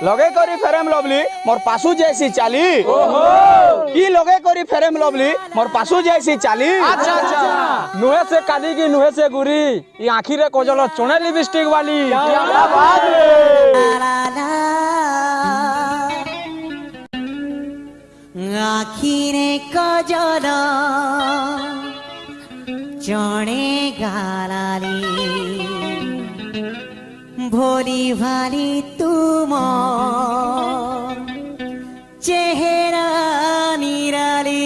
लगे करी ferrum lovely मोर पासू जैसी चाली की लगे करी फेरम लवली मोर पासू जैसी चाली। अच्छा अच्छा नुहे से काली की नुहे से गुरी ये आखिर रे कोजलो चोने लिपस्टिक वाली क्या बात आखिरे कजल चणे गालाली भोली भाली तुम चेहरा निराली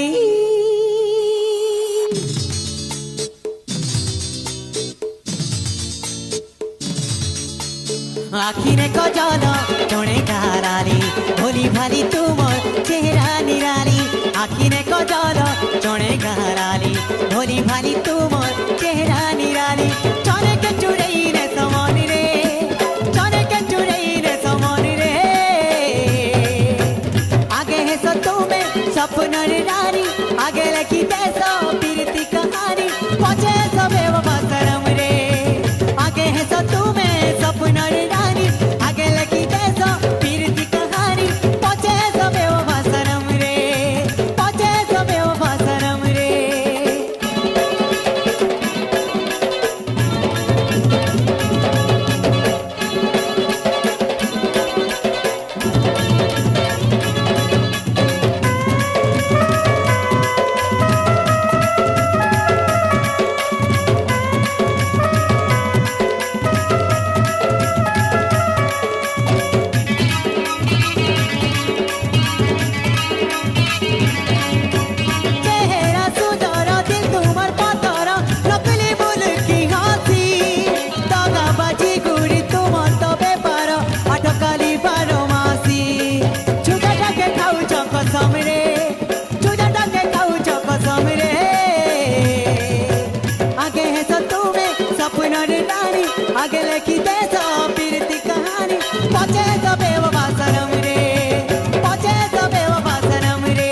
आखिरे कजल चणे गालाली भोली भाली तुम चेहरा निराली आखिरे कजल चणे गालाली भोली भाली तुम चेहरा निराली चने के चुड़ई रे समान रे चने के चुड़ई रे समान रे आगे है सो तुम्हें सपन रानी आगे लिखी देसो पीरती कहानी पछे सबे बसरम रे आगे है सो तुम्हें सपन रानी आगे लिखी देसो पीरती कहानी पछे सबे बसरम रे पछे सबे बसरम रे चेहरा सुंदर दिल तुम्हार पातर नकली बोल की हंसी दगा बाजी गुड़ी तुम्हार तो बेपार अटकाली बारो मासी छुटा के खाऊ कसम रे छुटा के खाऊ कसम रे आगे है तो तुम्हें सपन रानी आगे लिखी देसो पीरती कहानी पछे सबे बासरम रे पछे सबे बासरम रे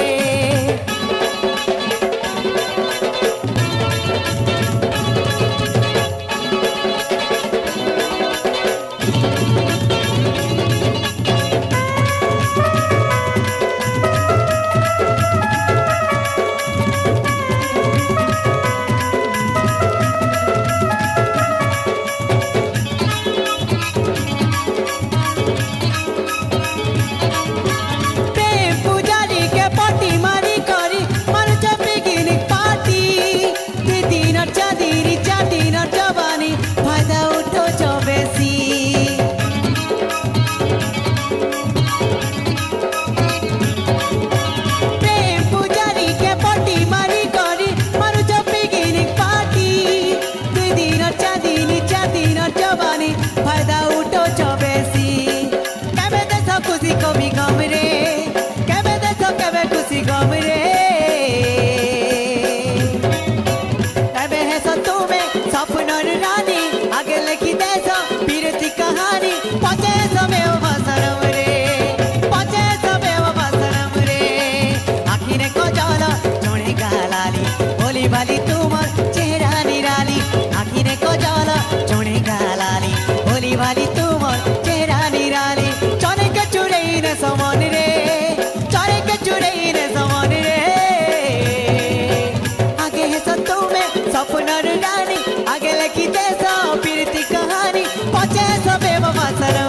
प्रेम पुजारी के पट्टी मारी करी मारू पिकनिक पार्टी दी दिन चार दिन जवानी फायदा उठो जो बेसी प्रेम पुजारी के पट्टी मारी करी मारू पिकनिक पार्टी दी दिन चार दिन जवानी फायदा उठो जो बेसी केबे देसो खुशी कभी गम रे केबे देसो केबे खुशी गम रे केबे है सो तुम्हें सपन रानी आगे लिखी देसो पीरती कहानी पछे सबे बसरम रे पछे सबे बसरम रे आखिरे कजल चणे गालाली भोली भाली तुमर चेहरा निराली आखिरे कजल चणे गालाली भोली भाली तुमर चेहरा निराली चने के चुड़ई रे समान रे चने के चुड़ई रे समान रे आगे है सो तुम्हें सपन रानी आगे लिखी देसो पीरती कहानी पछे सबे बसरम